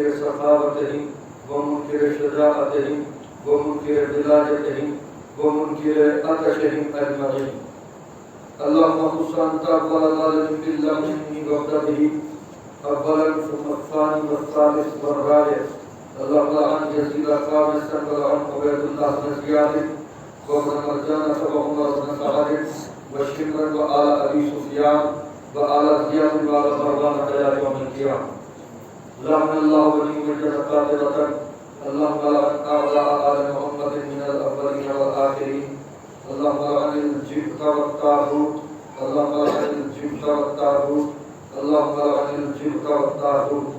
منکر سخاوتهم ومنکر شجاعتهم ومنکر بلاجتهم ومنکر عطشهم اجمعین اللهم خص انت اول ظالم باللمن وابدأ به اولا ثم الثاني والثالث والرابع اللهم لعن يزيد خامسا ولعن عبيد الله بن زياد وابن مرجان وعمر بن سعد وشمرا وآل أبي سفيان وآل زياد وآل مروان إلى يوم القيامة لعن الله بني أمية قاطبة اللهم لعن أعداء آل محمد من الأولين والآخرين اللهم لعن الجبت والطاغوت اللهم لعن الجبت والطاغوت اللهم لعن الجبت والطاغوت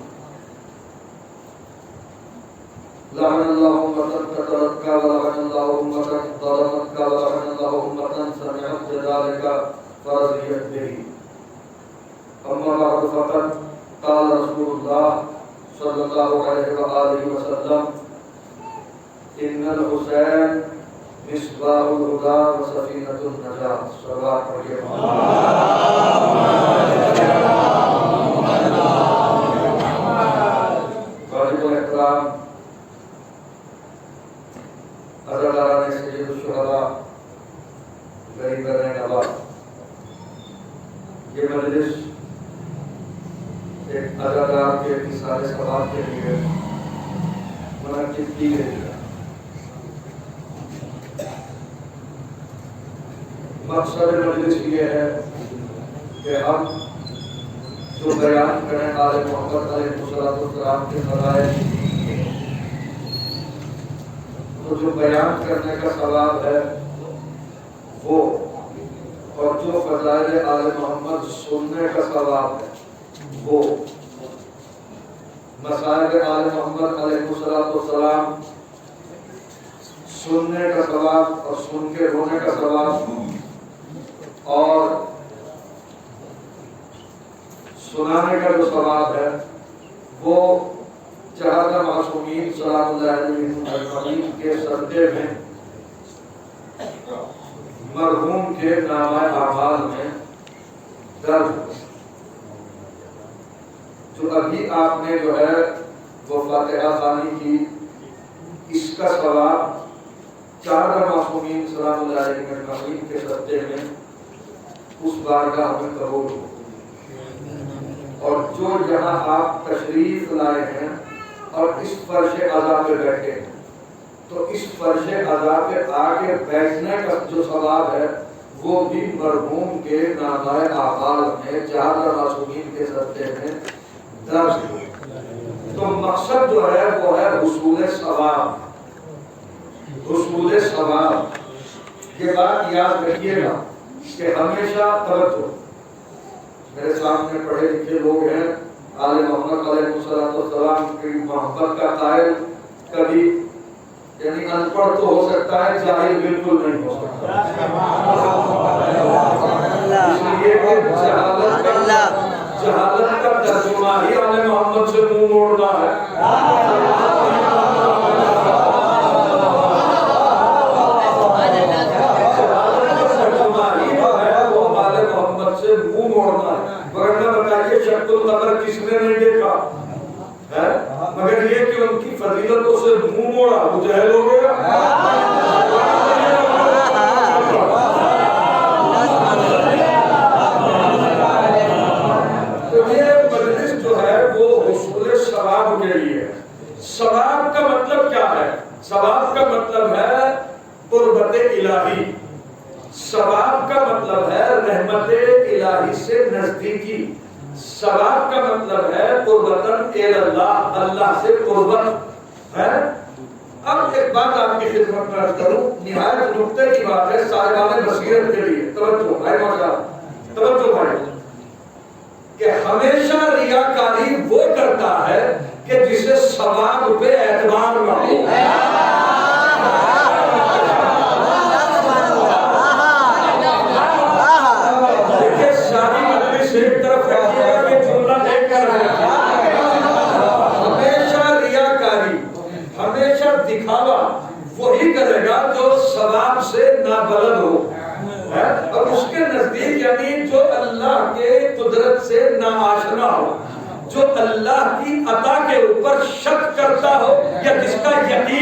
لعن الله أمة قتلتك ولعن الله أمة ظلمتك ولعن الله أمة سمعت بذلك فرضيت به أما بعد فقد قال رسول الله صلى الله عليه وآله وسلم إن الحسين مصباح الهدى وسفينة النجاة صلوات واجب الاحترام عزاداران سید الشہداء غریب نواز یہ مجلس ایک عزادار کے اتصال ثواب کے لیے منعقد کی گئی ہے۔ مقصد مجلس یہ ہے کہ ہم جو بیان کریں آل محمد علیہ السلام کے فضائل، تو جو بیان کرنے کا ثواب ہے وہ، اور جو فضائل آل محمد سننے کا ثواب ہے وہ، مسائل آل محمد علیہ السلام سننے کا ثواب اور سن کے رونے کا ثواب، اور سنانے کا جو ثواب ہے وہ چہارہ معصومین سلام اللہ علیہم اجمعین کے صدقے میں مرحوم کے نامہ اعمال میں درج۔ جو ابھی آپ نے جو ہے وہ فاتحہ خوانی کی، اس کا ثواب چہارہ معصومین سلام اللہ علیہم اجمعین کے صدقے میں اس بارگاہ میں قبول ہو۔ اور جو یہاں آپ تشریف لائے ہیں اور اس فرش عزا پہ بیٹھے ہیں، تو اس فرش عزا پہ آگے بیٹھنے کا جو ثواب ہے وہ بھی مرحوم کے نامہ اعمال میں چہارہ معصومین کے صدقے میں درج ہے۔ تو مقصد جو ہے وہ ہے حصول ثواب، حصول ثواب۔ یہ بات یاد رکھیے گا کہ ہمیشہ توجہ، میرے سامنے پڑھے لکھے لوگ ہیں، آل محمد علیہ السلام کی محبت کا قائل، کبھی یعنی ان پڑھ تو ہو سکتا ہے، جاہل بالکل نہیں ہو سکتا۔ اس لیے کہ جہالت کا ترجمہ ہی آل محمد سے منہ موڑنا ہے۔ شق القمر کس نے نہیں دیکھا ہے، مگر یہ کہ ان کی فضیلتوں سے منہ موڑا وہ جاہل ہو گیا۔ تو یہ مجلس جو ہے وہ حصول ثواب کے لیے۔ ثواب کا مطلب کیا ہے؟ ثواب کا مطلب ہے قربت الہی، ثواب کا مطلب ہے رحمت الہی سے نزدیکی، ثواب کا مطلب ہے قربتاً اللہ، اللہ سے قربت ہے۔ اب ایک بات آپ کی خدمت میں عرض کروں، نہایت نکتے کی بات ہے صاحبان بصیرت کے لیے، توجہ بھائی ماشاءاللہ، توجہ بھائی، کہ ہمیشہ ریاکاری وہ کرتا ہے کہ جسے ثواب پہ اعتبار نہ ہو۔ دکھاوا وہی کرے گا جو ثواب سے نابلد ہو، اور اس کے نزدیک یعنی جو اللہ کے قدرت سے ناآشنا ہو، جو اللہ کی عطا کے اوپر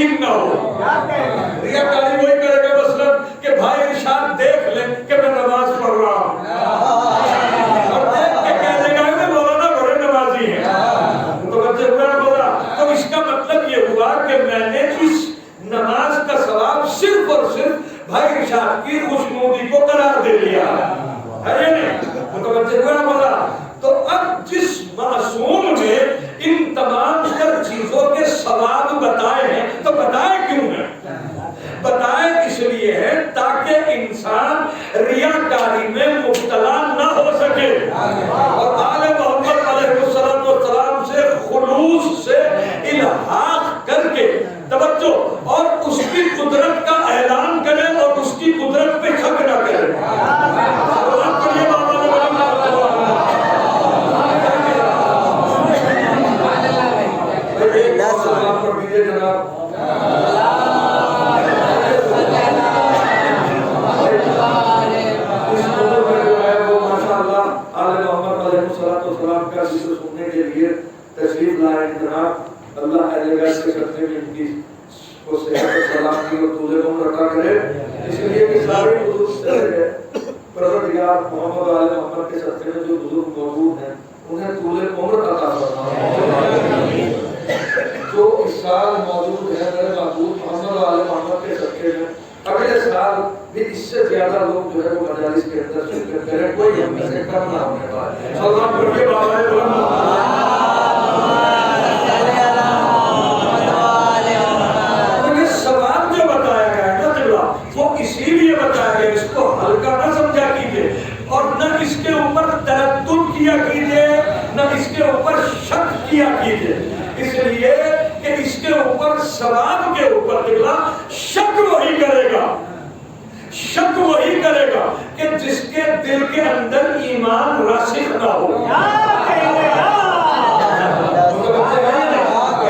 یقین نہ ہو. ریاکاری وہی کرے گا مثلاً کہ بھائی ارشاد دیکھ لیں کہ میں نماز پڑھ رہا ہوں اور دیکھ کے کہہ دے گا کہ مولانا بڑے نمازی ہیں. تو بچے ہوا بولا تو اس کا مطلب یہ ہوا کہ میں نے اس نماز کا ثواب صرف اور صرف بھائی ارشاد کی خوشنودی کو قرار دے لیا ہے یا نہیں. متوجہ ہوا بولا. تو اب جس معصوم نے ان تمام تر چیزوں کے ثواب بتائے ہیں تو بتائے کیوں ہیں؟ بتائے اس لیے ہے تاکہ انسان ریاکاری میں مبتلا نہ ہو سکے اور آل محمد علیہ السلام سے خلوص سے الحاق کر کے توجہ اور اس کی قدرت کا اعلان کرے اور اس کی قدرت پہ شک نہ کرے. تشریف لائے جناب اللہ اہل بیت کے صدقے میں ان کی کو صحت و سلامتی اور طول عمر عطا کرے. اس لیے کہ سارے بزرگ ہے پروردگار محمد و آل محمد کے صدقے میں جو بزرگ موجود ہیں انہیں طول عمر عطا فرمائے. جو اس سال موجود ہے میرے محبوب محمد و آل محمد کے صدقے میں اگلے سال بھی اس سے زیادہ لوگ جو ہے وہ مجالس کے اندر شرکت کریں. کوئی ہم سے کم نہ ہونے پائے. سلام کر کے بابا اسی لیے بتایا گیا اس کو ہلکا نہ سمجھا کیجئے اور نہ اس کے اوپر تردد کیا کیجئے نہ اس کے اوپر شک کیا کیجئے. اس لیے کہ اس کے اوپر ثواب کے اوپر نکلا شک وہی کرے گا شک وہی کرے گا کہ جس کے دل کے اندر ایمان راسخ نہ ہو.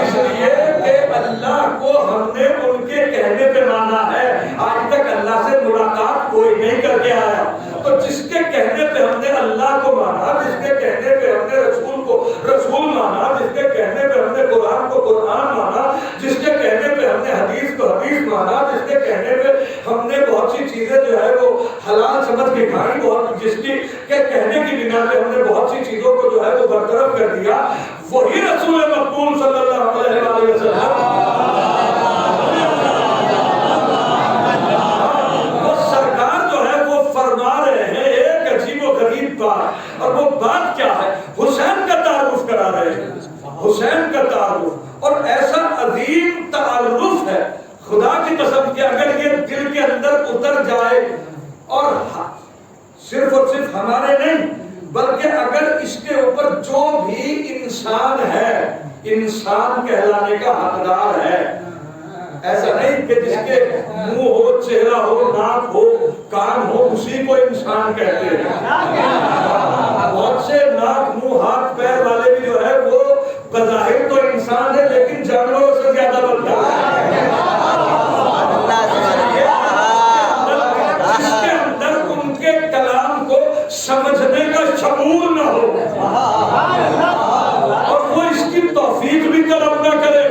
اس لیے کہ اللہ کو ہم نے ان کے کہنے پہ مانا ہے. آج تک اللہ سے ملاقات کوئی نہیں کر کے آیا تو جس کے کہنے پہ ہم نے اللہ کو مانا جس کے کہنے پہ ہم نے رسول کو رسول مانا جس کے کہنے پہ ہم نے قرآن کو قرآن مانا جس کے کہنے پہ ہم نے حدیث کو حدیث مانا جس کے کہنے پہ ہم نے بہت سی چیزیں جو ہے وہ حلال سمجھ کے کھائی بہت جس کی کے کہنے کی بنا پہ ہم نے بہت سی چیزوں کو جو ہے وہ برطرف کر دیا وہی رسول مقبول صلی اللہ علیہ وسلم اور وہ بات کیا ہے حسین کا تعارف کرا رہے ہیں. حسین کا تعارف اور ایسا عظیم تعارف ہے خدا کی قسم کہ اگر یہ دل کے اندر اتر جائے اور صرف اور صرف ہمارے نہیں بلکہ اگر اس کے اوپر جو بھی انسان ہے انسان کہلانے کا حقدار ہے. ایسا نہیں کہ جس کے منہ ہو چہرہ ہو ناک ہو کان ہو اسی کو انسان کہتے ہیں. بہت سے ناک منہ ہاتھ پیر والے بھی جو ہے وہ بظاہر تو انسان ہے لیکن جانوروں سے زیادہ بدتر ہے. جس کے اندر ان کے کلام کو سمجھنے کا شعور نہ ہو اور وہ اس کی توفیق بھی طلب نہ کرے.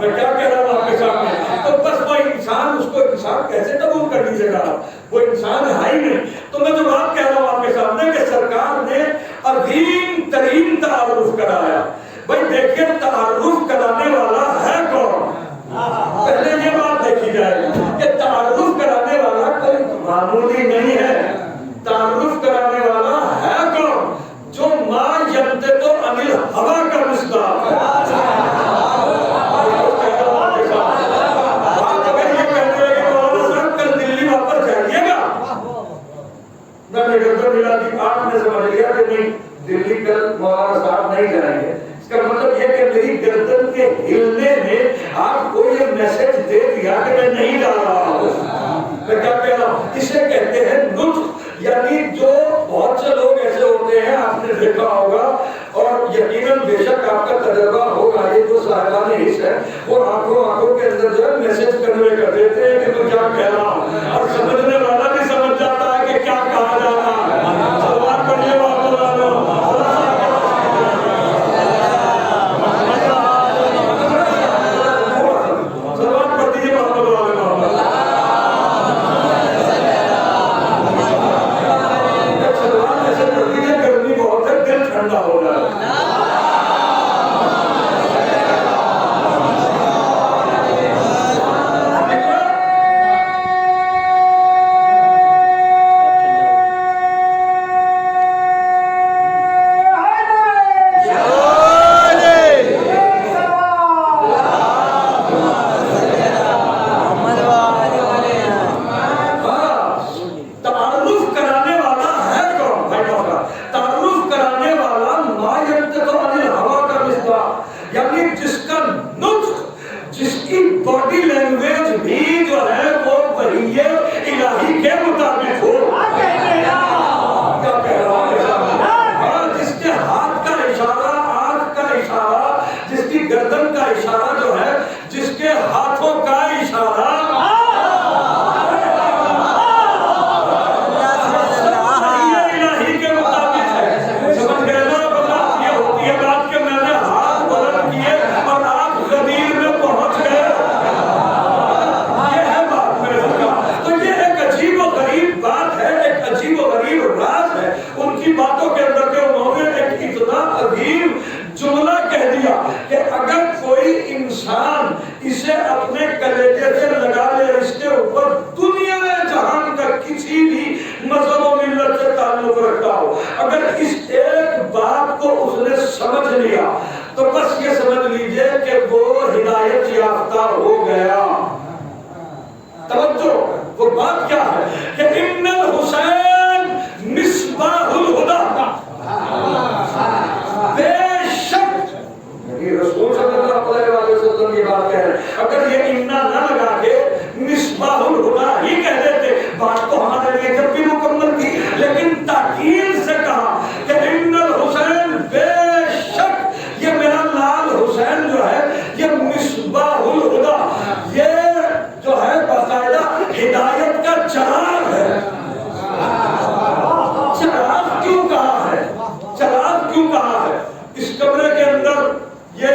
میں کیا کہہ رہا ہوں آپ کے سامنے تو بس وہ انسان اس کو انسان کیسے قبول کر لیجیے گا وہ انسان ہے ہی نہیں. تو میں جو بات کہہ رہا ہوں آپ کے سامنے کہ سرکار نے عظیم ترین تعارف کرایا. بھائی دیکھیے تعارف کرانے والا ہے کون. پہلے یہ بات دیکھی جائے کہ تعارف کرانے والا کوئی معمولی نہیں ہے. تعارف کرانے والا ہے کون جو ما ینطق عن الہویٰ کا مصداق ہے. آپ نے سمجھ لیا کہ نہیں دلی کل مولانا صاحب نہیں جائیں گے. اس کا مطلب یہ کہ میری گردن کے ہلنے میں آپ کو یہ میسج دے دیا کہ میں نہیں جا رہا ہوں. میں کیا کہہ رہا ہوں اسے کہتے ہیں نطق. یعنی جو بہت سے لوگ ایسے ہوتے ہیں آپ نے دیکھا ہوگا اور یقیناً بے شک آپ کا تجربہ ہوگا یہ جو صاحبان حص ہے وہ آنکھوں کے اندر جو ہے میسج کنوے کر دیتے ہیں کہ تو کیا کہہ رہا ہوں اور سمجھنے والا بھی سمجھ جاتا ہے کہ کیا کہا جا رہا ہے. سلام پڑھیے بات کی گردن کا اشارہ جو ہے، جس کے ہاتھوں کا اشارہ الہی کے مطابق ہے. سمجھ گئے نا؟ مطلب یہ ہوتی ہے بات کہ میں نے ہاتھ بلند کیے اور آپ غدیر میں پہنچ گئے. یہ ہے بات میرے سرکار. تو یہ ایک عجیب و غریب بات ہے، ایک عجیب و غریب راز ہے ان کی باتوں کے اندر کہ انہوں نے ایک اتنا عظیم جملہ کہہ دیا کہ اگر کوئی انسان اسے اپنے کلیجے سے لگا لے، اس کے اوپر دنیا جہان کا کسی بھی مذہب و ملت سے تعلق رکھتا ہو، اگر اس ایک بات کو اس نے سمجھ لیا تو بس یہ سمجھ لیجئے کہ وہ ہدایت یافتہ ہو گیا. توجہ، وہ بات کیا ہے کہ ان الحسین مصباح الہدی. بے شک رسول صلی اللہ علیہ وسلم یہ بات کہہ رہے ہیں. اگر یہ امنا نہ لگا کے مصباح الہدی ہی کہہ دیتے، بات تو ہمارے لیے جب بھی مکمل تھی، لیکن تاکید سے کہا کہ ان الحسین، بے شک یہ میرا لال حسین جو ہے یہ مصباح الہدی، یہ جو ہے باقاعدہ ہدایت کا چراغ ہے. چراغ کیوں کہا ہے؟ چراغ کیوں کہا ہے؟ اس کمرے کے اندر یہ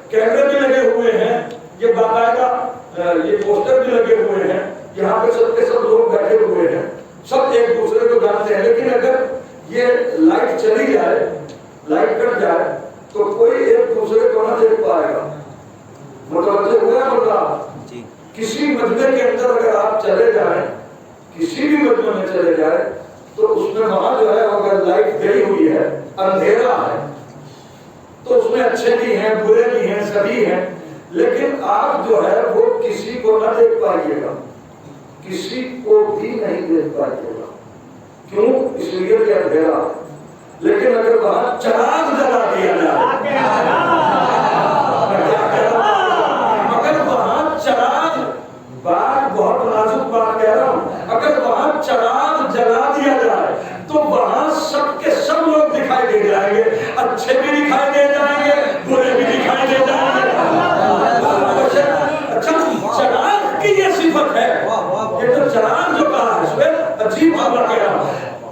کیمرے بھی لگے ہوئے ہیں، یہ باقاعدہ یہ پوسٹر بھی لگے ہوئے ہیں، یہاں پہ سب کے سب لوگ بیٹھے ہوئے ہیں، سب ایک دوسرے کو جانتے ہیں. لیکن اگر یہ لائٹ چلی جائے، لائٹ کٹ جائے تو کوئی ایک دوسرے کو نہ دیکھ پائے گا. متوجہ ہوا ہے بندہ؟ کسی مجمع کے اندر اگر آپ چلے جائیں، کسی بھی مجمع میں چلے جائیں تو اس میں وہاں جو ہے اگر لائٹ گئی ہوئی ہے، اندھیرا ہے، تو اس میں اچھے بھی ہیں، برے بھی ہیں، سبھی ہیں، لیکن آپ جو ہے وہ کسی کو نہ دیکھ پائیے گا، کسی کو بھی نہیں دیکھ پائیے گا. کیوں؟ اس لیے کہ اندھیرا ہے. لیکن اگر وہاں چراغ جلا دیا جائے، اگر وہاں چراغ، بات بہت نازک بات کہہ رہا ہوں، اگر وہاں چراغ جلا دیا جائے تو وہاں سب کے سب لوگ دکھائی دے جائیں گے، اچھے بھی دکھائی دے جائیں گے، برے بھی دکھائی دے جائیں گے. اچھا، چراغ کی یہ صفت ہے. یہ جو چراغ جو کہا ہے، اس میں عجیب بات کہہ رہا ہوں،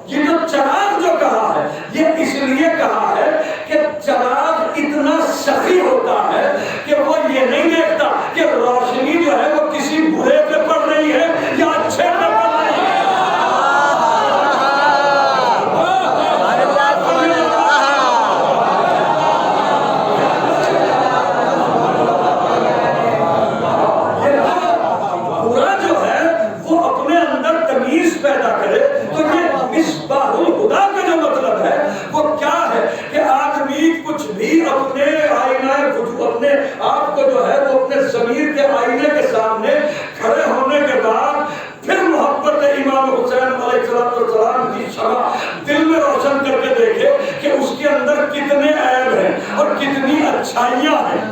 یہ جو چراغ جو کہا ہے یہ اس لیے کہا ہے کہ چراغ اتنا سخی ہوتا ہے کہ وہ یہ نہیں دیکھتا کہ روشنی جو ہے وہ کسی برے پہ پڑ رہی ہے یا اچھے پہ پڑ رہی ہے. برا جو ہے وہ اپنے اندر تمیز پیدا کرے. تو یہ مصباح الہدی کا جو مطلب ہے وہ کیا ہے کہ آدمی کچھ بھی اپنے آئینہ وجود، اپنے آپ کو جو ہے وہ اپنے ضمیر کے آئینے کے سامنے کھڑے ہونے کے بعد پھر محبت امام حسین علیہ السلام کی شمع دل میں روشن کر کے دیکھے کہ اس کے اندر کتنے عیب ہیں اور کتنی اچھائیاں ہیں.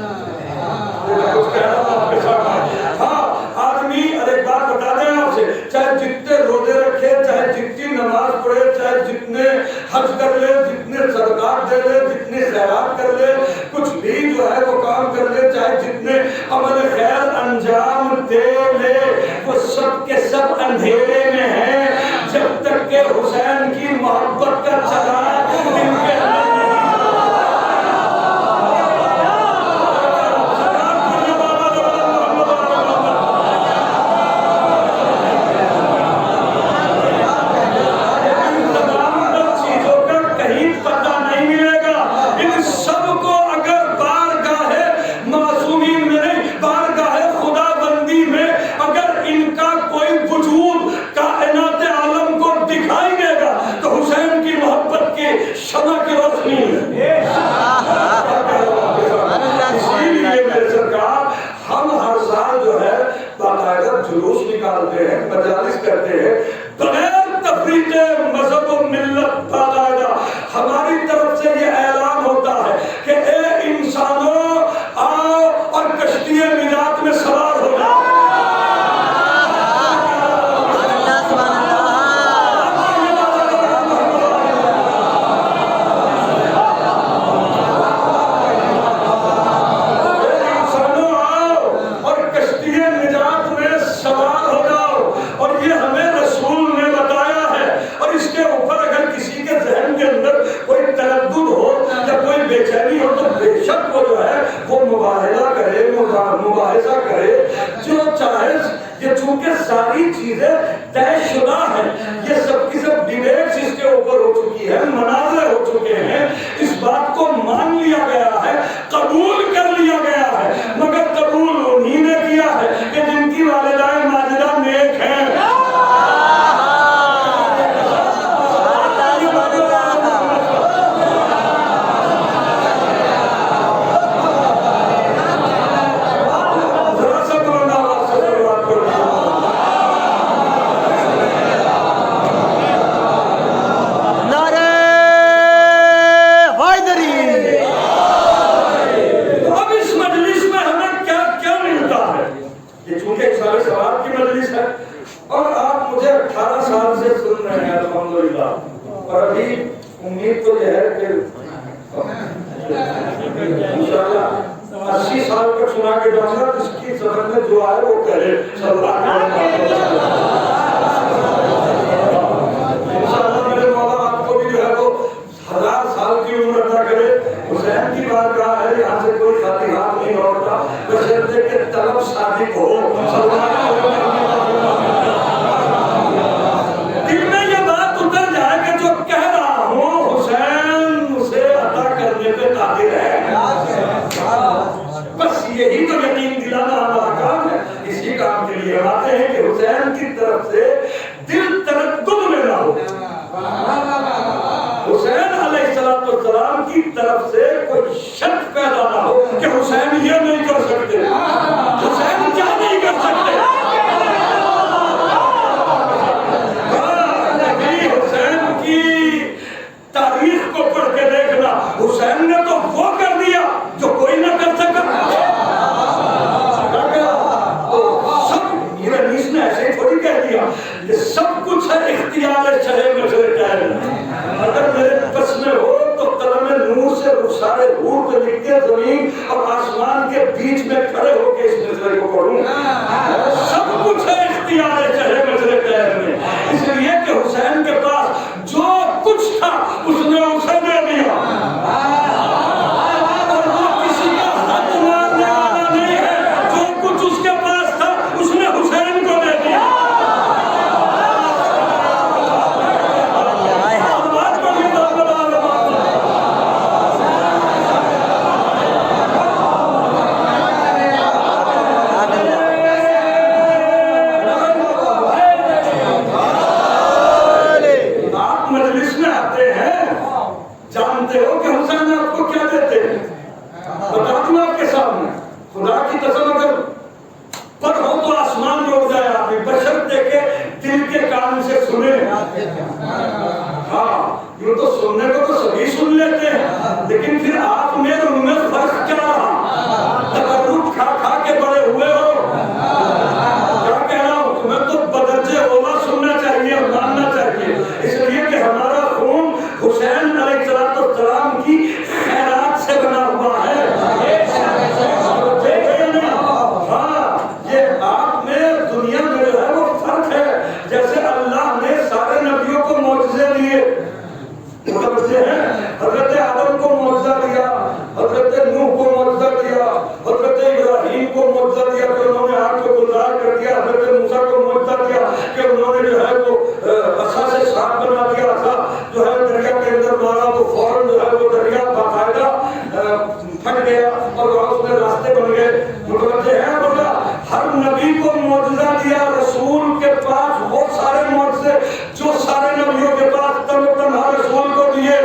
ہاں، آدمی ایک بات بتا دیں آپ سے، چاہے جتنے روزے رکھے، چاہے جتنی نماز پڑھے، چاہے جتنے حج کر لے، جتنے صدقات دے لے، جتنے خیرات کر لے، کچھ بھی جو ہے وہ کام کر لے، چاہے جتنے عمل خیر انجام دے لے، وہ سب کے سب اندھیرے میں ہیں جب تک کہ حسین کی محبت کا چراغ دل کے اندر کے مباحثہ کرے جو چاہے، یہ چونکہ ساری چیزیں طے شدہ ہیں، یہ سب کی سب ڈیبیٹس اس کے اوپر ہو چکی ہے، مناظرے ہو چکے ہیں، اس بات کو مان لیا گیا ہے، قبول کر لیا گیا ہے، مگر قبول انہی نے کیا ہے کہ جن کی والدائیں ماجدہ نیک ہیں۔ اور ابھی امید تو یہ ہے کہ انشاءاللہ 80 سال تک سنا کے جاؤں گا، جس کی زبان میں جو آئے وہ کرے صلی اللہ علیہ وسلم۔ انشاءاللہ میرے مولا آپ کو بھی جو ہے وہ 1000 سال کی عمر عطا کرے۔ حسین کی بات کہا ہے، یہاں سے کوئی خالی ہاتھ نہیں لوٹتا، بشرطے کہ طلب صادق ہو صلی اللہ علیہ وسلم۔ یہی تو یقین دلانا ہمارا کام ہے، اسی کام کے لیے آتے ہیں کہ حسین کی طرف سے دل تردد میں نہ ہو، حسین علیہ السلام کی طرف سے کوئی شک پیدا نہ ہو کہ حسین یہ نہیں کر سکتے، حسین کیا نہیں کر سکتے۔ حسین کی تاریخ کو پڑھ کے دیکھنا، حسین نے تو وہ کر دیا جو کوئی نہ کر سکا۔ یہ سب کچھ ہے اختیار چلے مجھے، اگر میرے بس میں ہو تو قلم نور سے رخسار روح پہ لکھ کے زمین اور آسمان کے بیچ میں کھڑے ہو کے اس نظر کو پڑھوں۔ سب کچھ ہے اختیار چلے مجھے میں، اس لیے کہ حسین کے پاس جو کچھ تھا اس نے اسے دے دیا، اور وہ کسی کا حق ماننے والا نہیں ہے، جو کچھ اس کے پاس تھا اس نے حسین کو دے دیا۔ جانتے ہو کہ حسین آپ کو کیا دیتے ہیں؟ بتا دوں آپ کے سامنے، خدا کی قسم اگر پڑھو تو آسمان میں اڑ جائے آپ، بشرطے کے دل کے کان سے سنے۔ ہاں یوں تو سننے کو تو سبھی سن لیتے ہیں، لیکن پھر آپ میں ان میں فرق کیا رہا؟ تقرب کھا کھا کے بڑے ہوئے ہو، کیا کہہ رہا ہوں، تمہیں تو بدرجے اولا سننا چاہیے اور ماننا چاہیے، اس لیے کہ ہمارا خون حسین علیہ السلام کی خیرات سے بنا ہوا ہے۔ ہاں یہ آپ میں دنیا میں جو ہے وہ فرق ہے، جیسے اللہ نے سارے نبیوں کو معجزے دیے، حضرت آدم کو معجزہ دیا، حضرت نوح کو معجزہ دیا، حضرت ابراہیم کو معجزہ دیا کہ انہوں نے آگ کو گلزار کر دیا، حضرت موسیٰ کو معجزہ دیا کہ انہوں نے جو ہے وہ عصا سے سانپ بنا دیا، عصا جو ہے دریا کے اندر مارا تو فوراً جو ہے وہ دریا باقاعدہ پھٹ گیا اور وہاں اس میں راستے بن گئے۔ متوجہ ہے بولا، ہر نبی کو معجزہ دیا، رسول کے پاس وہ سارے معجزے جو سارے نبیوں کے پاس تن تنہا رسول کو دیے۔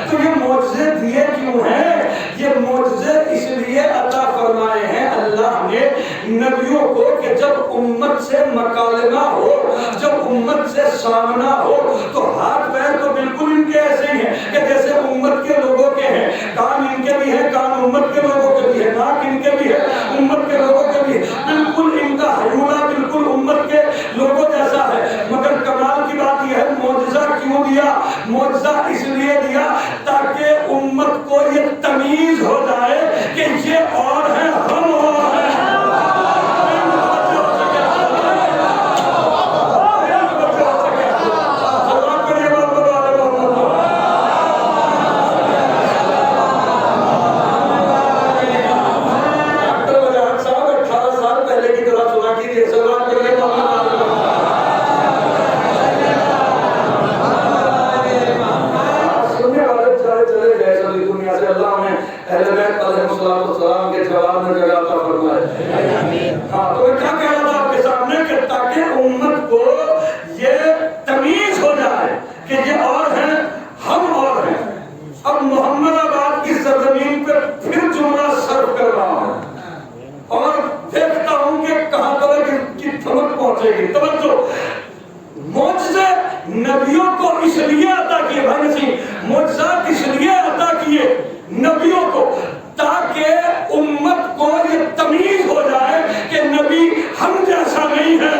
تو یہ معجزے دیے کیوں ہیں؟ یہ معجزے اس لیے عطا فرمائے ہیں اللہ نے نبیوں کو کہ جب امت سے مکالمہ ہو، جب امت سے سامنا ہو تو ہاتھ پیر تو بالکل ان کے ایسے ہی ہیں کہ جیسے امت کے لوگوں کے ہیں، کان ان کے بھی ہیں، کان امت کے لوگوں کے بھی ہیں، ناک ان کے بھی ہے، امت کے لوگوں کے بھی ہے، بالکل ان کا حیولہ بالکل امت کے لوگوں جیسا ہے۔ مگر کمال کی بات یہ ہے، معجزہ کیوں دیا؟ معجزہ اس لیے دیا تاکہ امت کو یہ تمیز ہو جائے کہ یہ اور ہے، ہم اور ہیں۔ پہنچے گی. توجہ, معجزے نبیوں کو اس لیے عطا کیے بھائی نسیم, معجزات اس لیے عطا کیے نبیوں کو تاکہ امت کو یہ تمیز ہو جائے کہ نبی ہم جیسا نہیں ہے.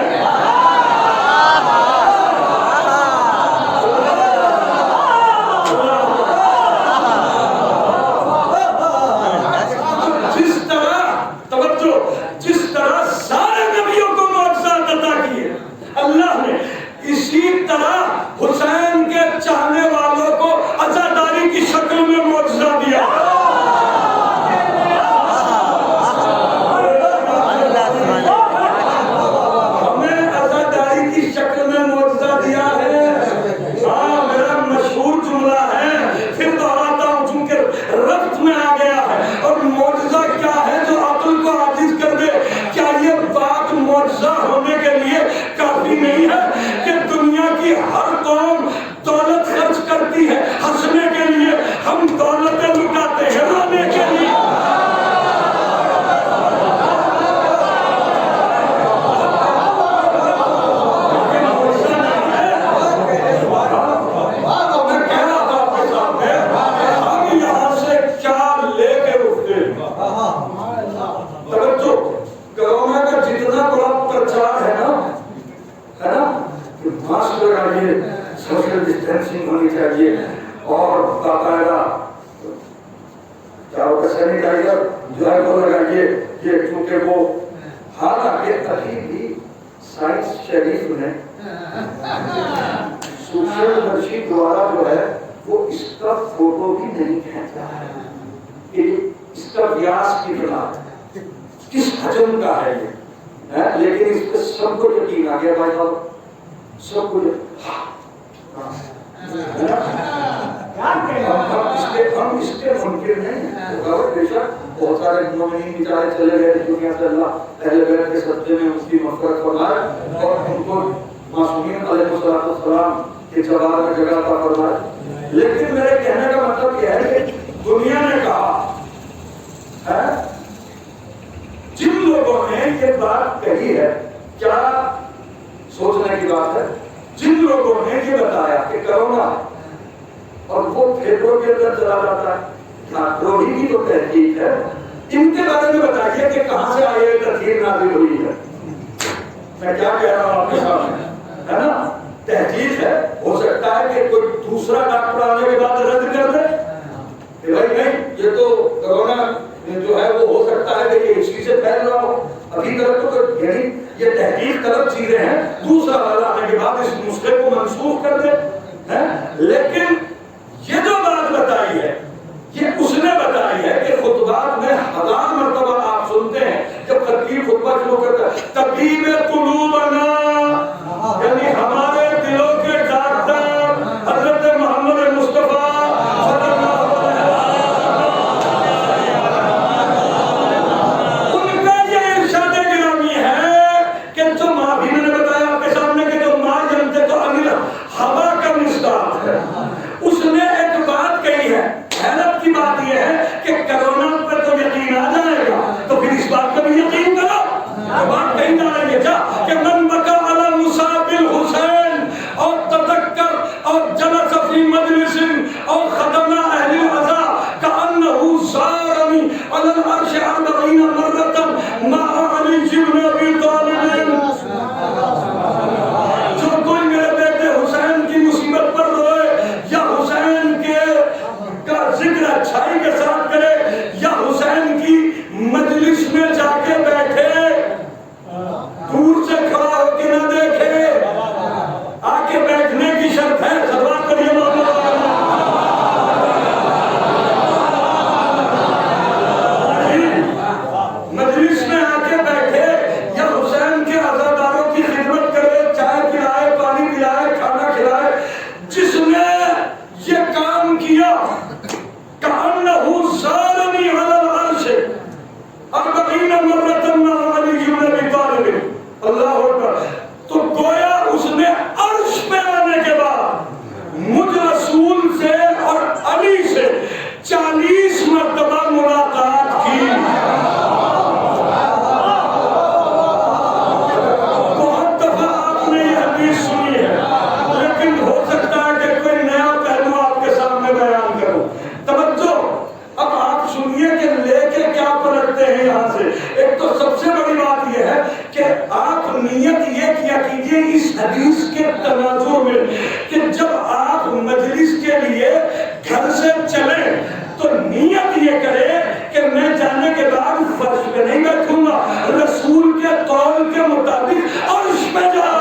جس طرح سارے نبیوں کو معجزات عطا کیے اللہ نے, اسی طرح حسین کے چاہنے والوں کو عزاداری کی شکل میں معجزہ دیا. ہمیں عزاداری کی شکل میں معجزہ دیا ہے. ہاں, میرا مشہور جملہ ہے, پھر دہراتا ہوں چونکہ ربط میں آ گیا ہے. اور معجزہ کیا ہے جو عقل کو عاجز کر دے؟ کیا یہ بات معجزہ ہونے کے لیے کافی نہیں ہے کہ دنیا کی ہر قوم دولت خرچ کرتی ہے ہنسنے کے لیے, ہم دولتیں لٹاتے ہیں رونے کے لیے. سوشل ڈسٹینسنگ ہونی چاہیے اور باقاعدہ چاروں کا سینیٹائزر جو ہے وہ لگائیے. یہ چونکہ وہ حالانکہ ابھی بھی سائنس شریف نے سوشل مرشید دوارا جو ہے وہ اس کا فوٹو بھی نہیں کھینچا ہے کہ اس کا ویاس کتنا ہے, کس حجم کا ہے یہ, لیکن اس پہ سب کو یقین آ گیا بھائی صاحب, سب کو ہم اس کے منکر نہیں. بے شک بہت سارے مومنین بیچارے چلے گئے دنیا سے, اللہ اہل بیت کے صدقے میں ان کی مغفرت فرمائے اور ان کو معصومین علیہ السلام کے جواب میں جگہ عطا فرمائے. لیکن میرے کہنے کا مطلب یہ ہے کہ دنیا نے کہا ہے, جن لوگوں نے یہ بات کہی ہے, کیا سوچنے کی بات ہے, جن لوگوں نے یہ بتایا کہ کرونا اور وہ پھیپھڑوں کے اندر چلا جاتا ہے, روحی کی تو تحقیق ہے, ان کے بارے میں بتائیے کہ کہاں سے آئی تحقیق نازل ہوئی ہے. میں کیا کہہ رہا ہوں آپ کے سامنے, ہے نا, تحقیق ہے. ہو سکتا ہے کہ کوئی دوسرا ڈاکٹر آنے کے بعد رد کر دے کہ بھائی نہیں, یہ تو کرونا جو ہے وہ ہو سکتا ہے کہ یہ اسی سے پھیل رہا ہو. ابھی تک تو یعنی یہ تحقیق طلب چیزیں ہیں, دوسرا والا آنے کے بعد اس نسخے کو منسوخ کر دے. لیکن یہ جو بات بتائی ہے یہ اس نے بتائی ہے کہ خطبات میں 1000 مرتبہ آپ سنتے ہیں جب خطیب خطبہ شروع کرتا ہے طبیب قلوبنا, یعنی ہمارے دلوں کے ڈاکٹر حضرت محمد مصطفیٰ صلی اللہ علیہ وسلم, ان کا یہ ارشاد گرامی ہے کہ جو ماں بھی نے بتایا آپ کے سامنے کہ جو ماں جنتے تو انل ہوا کا مصداق ہے, اس نے ایک بات کہی ہے. حیرت کی بات یہ ہے کہ کرونا پر تو یقین آ جائے گا تو پھر اس بات پر بھی یقین کرو. بات کہیں جا رہی ہے کیا کہ من بکا علی مصاب الحسین اور تذکر اور جلس فی مجلس اور ختم اہل العزا کانہ زارنی علی العرش 40 مرۃ مع علی بن ابی طالب. جو کوئی میرے بیٹے حسین کی مصیبت پر روئے یا حسین کے کا ذکر اچھائی کے ساتھ کرے یا حسین کی مجلس میں جا کے بیٹھے, دور سے حدیث کے تناظر میں کہ جب آپ مجلس کے لیے گھر سے چلیں تو نیت یہ کرے کہ میں جانے کے بعد فرش پہ نہیں بیٹھوں گا، رسول کے قول کے مطابق عرش پہ جا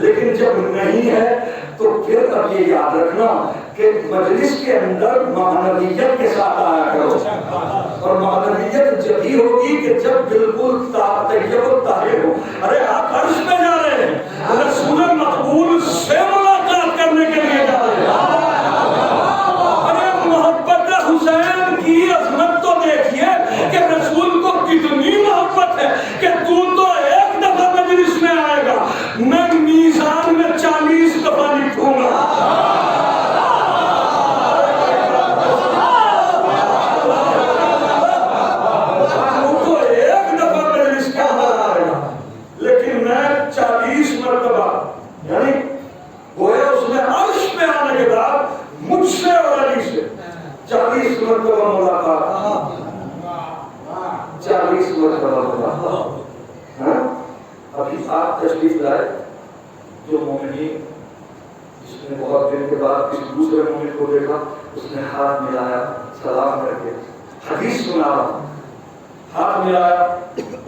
لیکن جب نہیں ہے تو پھر اب یہ یاد رکھنا کہ مجلس کے اندر معنویت کے ساتھ آیا کرو، اور معنویت جب ہی ہوگی کہ جب بالکل طیب و طاہر ہو۔ ارے آپ عرش پہ جا رہے ہیں، رسول مقبول سے ملاقات کرنے کے لیے جا رہے ہیں۔ ارے محبت حسین کی عظمت تو دیکھیے کہ رسول کو کتنی محبت ہے کہ تو ایک دفعہ مجلس میں آئے گا، میں میزان میں 40 دفعہ لکھوں گا۔ ابھی آپ تشریف لائے جو مومنین، جس نے بہت دن کے بعد کسی دوسرے مومن کو دیکھا، اس نے ہاتھ ملایا سلام کر کے، حدیث سنا رہا، ہاتھ ملایا،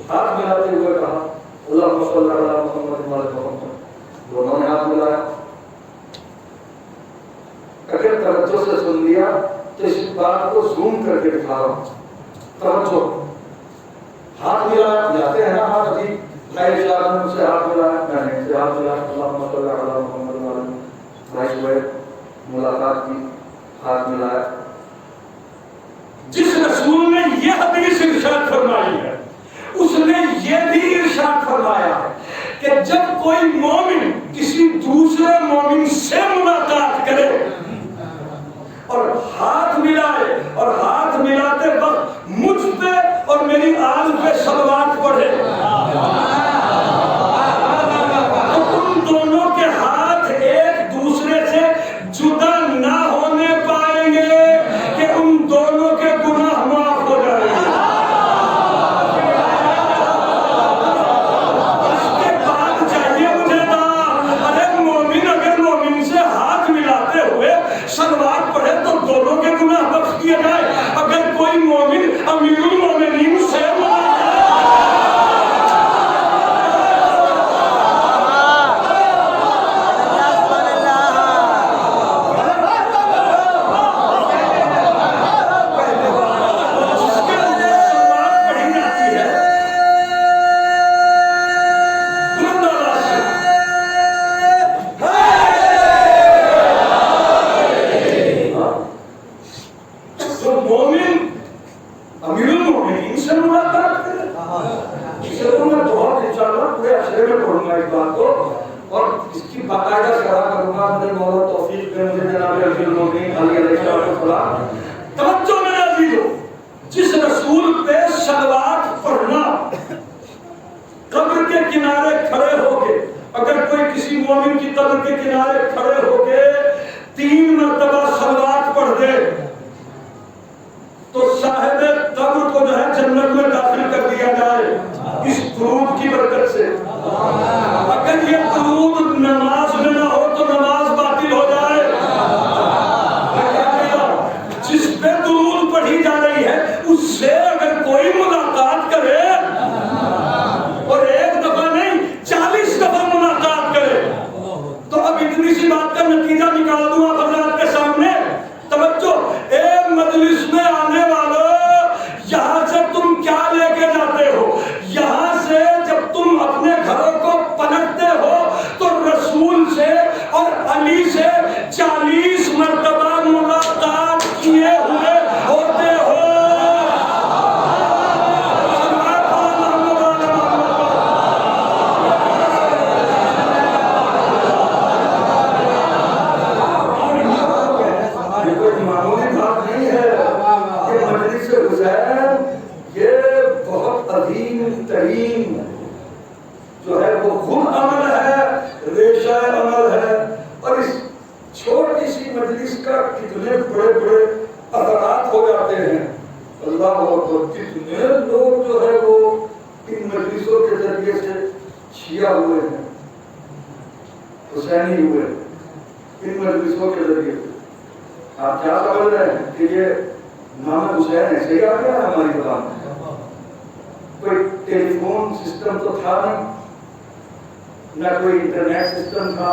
ہاتھ ملاتے ہوئے کہا اللہم صلی علی محمد و علی محمد، دونوں نے ہاتھ ملایا۔ اگر توجہ سے سن لیا تو اس بات کو زوم کر کے دکھا رہا ہوں، توجہ، ہاتھ ملایا، ملاتے ہیں نا ہاتھ، ابھی میں شاہ نے مجھ سے ہاتھ ملایا، میں نے سے ہاتھ ملایا، اللہم صلی علی محمد و علی بھائی ہوئے، ملاقات کی، ہاتھ ملایا۔ جس رسول نے یہ حدیث ارشاد فرمائی ہے اس نے یہ بھی ارشاد فرمایا ہے کہ جب کوئی مومن کسی دوسرے مومن سے ملاقات کرے اور ہاتھ ملائے اور ہاتھ ملاتے وقت مجھ پہ اور میری آل پہ صلوات پڑھے تو ان دونوں کے ہاتھ ایک دوسرے سے جدا نہ ہونے پائیں گے کہ ان دونوں کے گناہ معاف ہو جائیں گے۔ اس کے بعد چاہیے مجھے ارے مومن اگر مومن سے ہاتھ ملاتے ہوئے صلوات پڑھے تو دونوں کے گناہ بخش کیے جائے۔ اگر کوئی مومن امیر المومنین سے اگر کوئی کسی مومن کی قبر کے کنارے کھڑے ہو کے 3 مرتبہ صلوات پڑھ دے تو صاحب قبر کو جو ہے جنت میں داخل کر دیا جائے اس درود کی برکت سے. اگر یہ درود نماز میں نہ ہو تو نماز باطل ہو جائے. جس پہ درود پڑھی جا رہی ہے اس سے اگر کوئی ملاقات کرے اور 1 دفعہ نہیں 40 دفعہ ملاقات کرے تو اب اتنی سی بات کا نتیجہ نکال دوں آپ حضرات کے سامنے. توجہ، ایک مجلس میں آنے والوں، یہاں سے تم کیا لے کے جاتے ہو؟ یہاں سے جب تم اپنے گھروں کو پلٹتے ہو تو رسول سے اور علی سے 40 مرتبہ ملاقات کیے ہوئے ہوتے ہو. جو ہے وہ خود عمل ہے، ریشہ عمل ہے، اور اس چھوٹی سی مجلس کا کتنے بڑے بڑے اثرات ہو جاتے ہیں. اللہ اکبر، کتنے لوگ جو ہے وہ ان مجلسوں کے ذریعے سے شیعہ ہوئے ہیں، حسینی ہوئے ان مجلسوں کے ذریعے سے. آپ کیا سمجھ رہے ہیں کہ یہ نام حسین ایسے ہی آ گیا ہے ہماری زبان میں؟ کوئی ٹیلی فون سسٹم تو تھا نہیں، نہ کوئی انٹرنیٹ سسٹم تھا،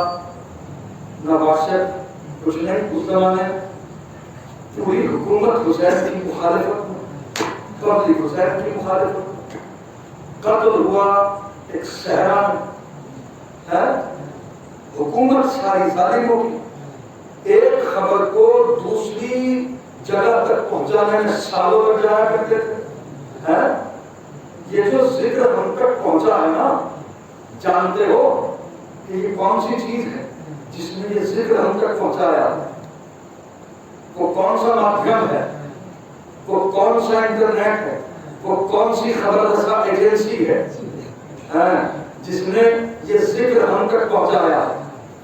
نہ واٹس ایپ، کچھ نہیں. اس زمانے پوری حکومت حسین کی مخالفت میں، قتل حسین کی مخالفت، قتل ہوا ایک صحرا ہے، حکومت ساری ظالموں کی. ایک خبر کو دوسری جگہ تک پہنچانے میں سالوں لگ جایا کرتے تھے. یہ جو ذکر ہم تک پہنچا ہے نا، جانتے ہو کہ یہ کون سی چیز ہے جس نے یہ ذکر ہم تک پہنچایا؟ وہ کون سا مادھیم ہے؟ وہ کون سا انٹرنیٹ ہے؟ وہ کون سی خبر رساں ایجنسی ہے جس نے یہ ذکر ہم تک پہنچایا؟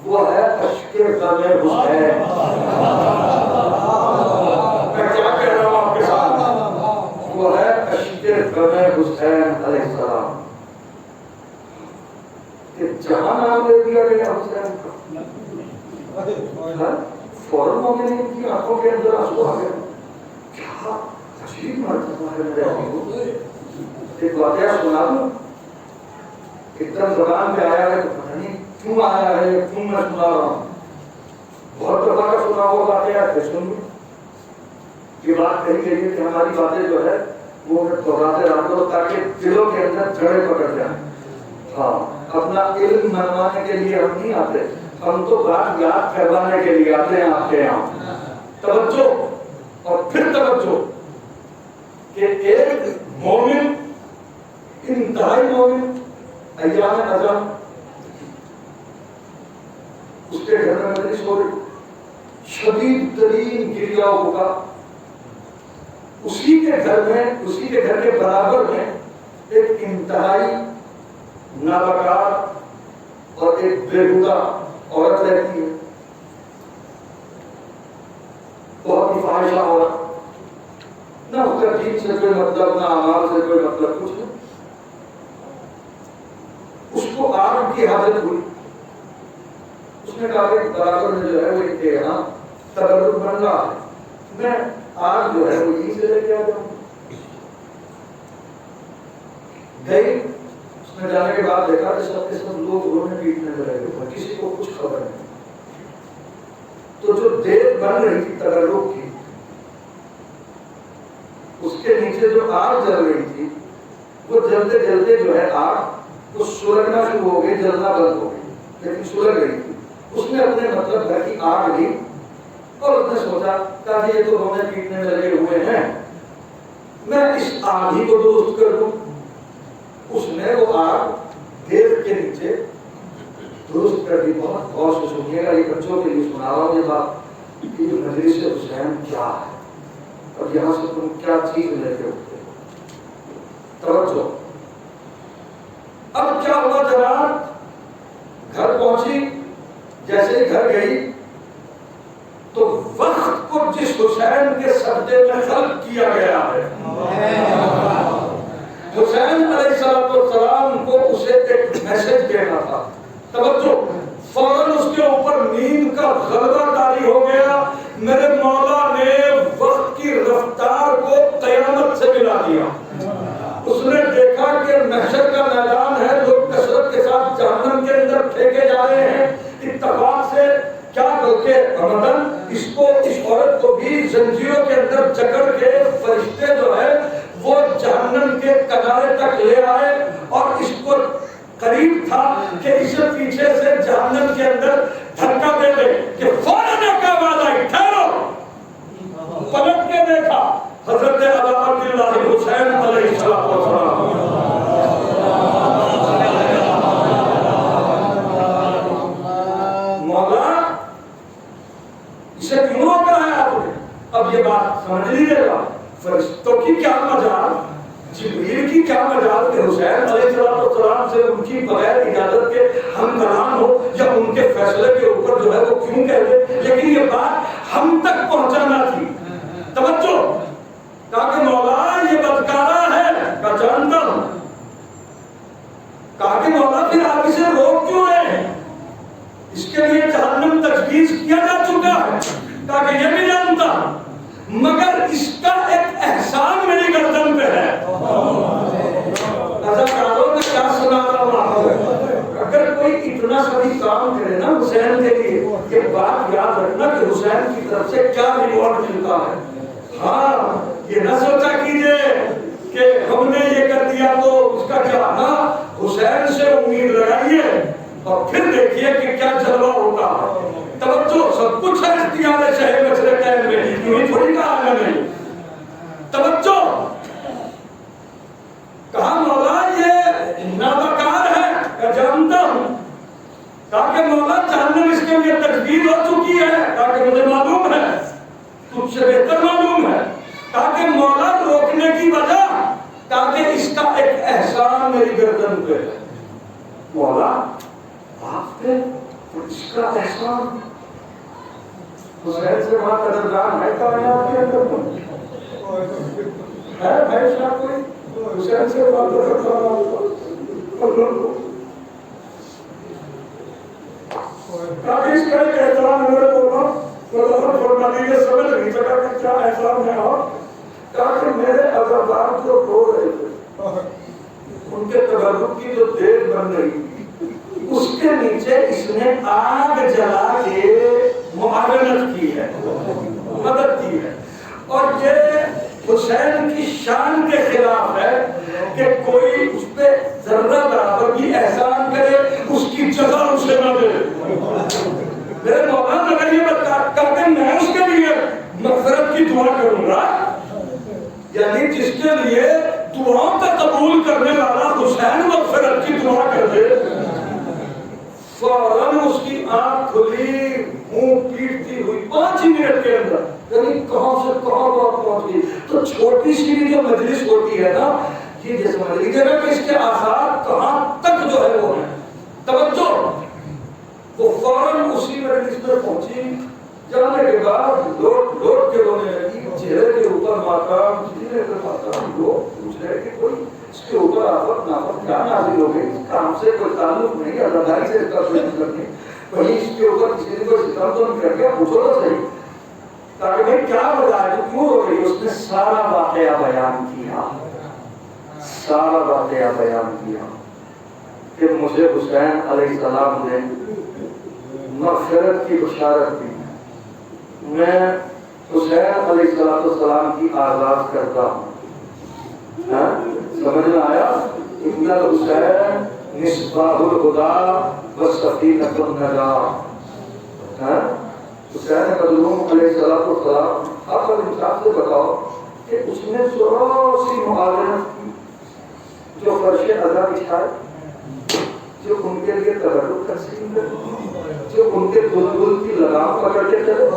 وہ ہے اشک غم حسین. میں کیا کہہ رہا ہوں آپ کے ساتھ؟ وہ ہے اشک غم حسین علیہ السلام. کہ جہاں نام لے دیا گیا حسین کا، فوراً مومنین کی آنکھوں کے اندر آنسو آ گئے. کیا عجیب مرتبہ ہے میرے ابو. ایک واقعہ سنا دوں، ایک دم زبان پہ آیا ہے تو پتہ نہیں کیوں آیا ہے، کیوں میں سنا رہا ہوں. بہت دفعہ کا سنا ہوا واقعہ ہے، سن لوں. یہ بات کہی گئی ہے کہ ہماری باتیں جو ہے وہ دہراتے رہو تاکہ دلوں کے اندر جڑیں پکڑ جائیں. ہاں، اپنا علم منوانے کے لیے ہم نہیں آتے، ہم تو بات یاد کروانے کے لیے آتے ہیں آپ کے یہاں. توجہ اور پھر توجہ کہ ایک مومن، انتہائی مومن، ایام اعظم، اس کے گھر میں مجلس ہو رہی، شدید ترین گریا ہوگا. اسی کے گھر کے برابر میں ایک انتہائی نابکار اور ایک بےہودہ عورت رہتی ہے، بہت ہی فاحشہ عورت. نہ اس کا دین سے کوئی مطلب، نہ اعمال سے کوئی مطلب، کچھ نہیں. اس کو آگ کی حاجت ہوئی. اس نے کہا کہ برابر میں جو ہے وہ ایک یہاں تبرک بن رہا ہے، میں آگ جو ہے وہ یہیں سے لے کے آ جاؤں. گئی، اس نے جانے کے بعد دیکھا کہ سب کے سب لوگ رونے پیٹنے لگے ہوئے، کسی کو کچھ خبر نہیں. تو جو دیگ بن رہی تھی تبرک کی، اس کے نیچے جو آگ جل رہی تھی، وہ جلتے جلتے جو ہے آگ وہ سلگنا شروع ہو گئی، جلنا بند ہو گئی، لیکن سلگ رہی تھی. اس نے اپنے مطلب گھر کی آگ لی اور اس نے سوچا کہ یہ تو رونے پیٹنے میں لگے ہوئے ہیں، میں اس آگ ہی کو درست کر دوں. اس نے وہ آگ دیگ کے نیچے درست کر دی. بہت غور سے سنیے گا، یہ بچوں کے لیے سنا رہا ہوں یہ بات کہ یہ مجلس حسین کیا ہے اور یہاں سے تم کیا چیز لے کے اٹھتے. توجہ. اب کیا ہوا جناب، جیسے ہی گھر گئی تو وقت کو جس حسین کے صدقے میں خلق کیا گیا ہے، حسین علیہ السلام کو اسے ایک میسج دینا تھا، توجہ، فوراً اس کے اوپر نیند کا غلبہ طاری ہو گیا، میرے مولا نے وقت کی رفتار کو قیامت سے ملا دیا۔ اس نے دیکھا کہ محشر کا میدان ہے، لوگ کثرت کے ساتھ جہنم کے اندر پھینکے جا رہے ہیں، اتفاق سے کیا بلکہ رمضان اس عورت کو بھی زنجیروں کے اندر جکڑ کے فرشتے جو ہے وہ جہنم کے کنارے تک لے آئے، اور اس کو قریب تھا کہ اسے پیچھے سے جہنم کے اندر دھکا دے دے کہ فوراً ایک آواز آئی، ٹھہرو، پلٹ کے دیکھا حضرت ابا عبداللہ حسین علیہ السلام۔ مولا اسے کیوں روکا ہے آپ نے؟ اب یہ بات سمجھ لیجیے گا، فرشتوں کی کیا مجال، جبریل کی کیا مجال کہ حسین علیہ السلام سے ان کی بغیر اجازت کے ہم کلام ہو یا ان کے فیصلے کے اوپر جو ہے وہ کیوں کہہ دے، لیکن یہ بات ہم تک پہنچانا تھی۔ توجہ، کہا کہ مولا یہ بدکارہ ہے، کہا جانتا ہوں۔ کہا کہ مولا پھر آپ اسے روک کیوں رہے ہیں؟ اس کے لیے جہنم تجویز کیا جا چکا ہے، کہا کہ یہ بھی جانتا ہوں، مگر اس کا ایک احسان میری گردن پہ ہے۔ اداکاروں نے کیا سنا رہا ہوں، اگر کوئی اتنا سبھی کام کرے نا حسین کے لیے، یہ بات یاد رکھنا کہ حسین کی طرف سے کیا ریوارڈ ملتا ہے۔ ہاں، یہ نہ سوچا کیجئے کہ ہم نے یہ کر دیا تو اس کا کیا، نا حسین سے امید لگائیے اور پھر دیکھیے کہ کیا جلوہ ہوگا۔ توجہ، سب کچھ ہے اختیار شہ مشرقین میں، یوں ہی تھوڑی کہا میں نے۔ توجہ، کہا مولا یہ نابکار ہے، میں جانتا ہوں۔ کہا کہ مولا جہنم اس کے لیے تجویز ہو چکی ہے، کہا کہ مجھے معلوم ہے، تجھ سے بہتر معلوم ہے۔ کہا کہ مولا روکنے کی وجہ، کہا کہ اس کا ایک احسان میری گردن پہ ہے۔ مولا آپ نے اس کا احسان، حسین سے وہاں قدردان ہے کائنات کے اندر ہے بھائی صاحب کوئی حسین سے بات کرتا کافی اس کا ایک احترام میرے کو چھوڑنا دیجیے، سمجھ نہیں سکا کہ کیا احترام ہے۔ اور کہا کہ میرے عزادار جو رو رہے تھے ان کے تبرک کی جو دیر بن رہی تھی اس کے نیچے اس نے آگ جلا کے معاونت کی ہے، مدد کی ہے، اور یہ حسین کی شان کے خلاف ہے کہ کوئی اس پہ ذرہ برابر بھی احسان کرے اس کی جزا اسے نہ دے۔ میرے مولا اگر یہ بتا کہ میں اس کے لیے مغفرت کی دعا کروں گا، یعنی جس کے لیے دعاؤں کا قبول کرنے والا حسین مغفرت کی دعا کر دے، فوراً اس کی آنکھ کھلی، منہ پیٹتی ہوئی 5 منٹ کے اندر، یعنی کہاں سے کہاں بات پہنچ گئی۔ تو چھوٹی سی بھی جو مجلس ہوتی ہے نا، یہ جیسے سمجھ لیجیے نا کہ اس کے آثار کہاں تک جو ہے وہ ہے۔ توجہ، وہ فوراً اسی مجلس میں پہنچی، جانے کے بعد لوٹ کے رونے لگی، چہرے کے اوپر ماتم، چہرے کے ماتم، لوگ پوچھ رہے کہ کوئی اس کے اوپر آفت نافت کیا نازل ہو گئی، کام سے کوئی تعلق نہیں، عزاداری سے اس کا کوئی مطلب نہیں، کہیں اس کے اوپر کسی نے کوئی ستم تو نہیں کر گیا، پوچھو تو صحیح، تاکہ بھائی کیا وجہ ہے، کیوں ہو گئی؟ اس نے سارا واقعہ بیان کیا، سارا واقعہ بیان کیا کہ مجھے حسین علیہ السلام نے مغفرت کی بشارت دی، میں حسین علیہ السلام کی آزاد کرتا ہوں۔ سمجھ میں آیا؟ ان الحسین مصباح الہدی و سفینۃ النجاۃ۔ حسین مظلوم علیہ السلام، آپ انصاف سے بتاؤ کہ اس نے ذرا سی معاونت کی، جو فرش ادا بچھائے، جو ان کے لیے تبرک تقسیم کرے، جو ان کے بلبل کی لگام پکڑ کے چلے،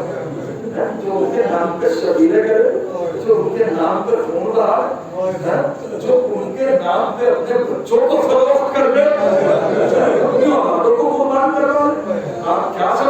جو ان کے نام پہ شبیلے کرے، جو ان کے نام پہ خون بہائے، جو ان کے نام پہ اپنے بچوں کو فروخت کر دے، اپنی اولادوں کو قربان کروا دے۔ آپ کیا سمجھ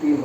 3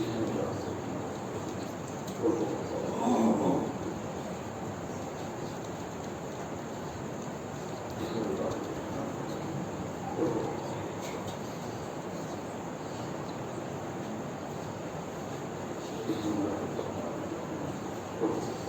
Thank you.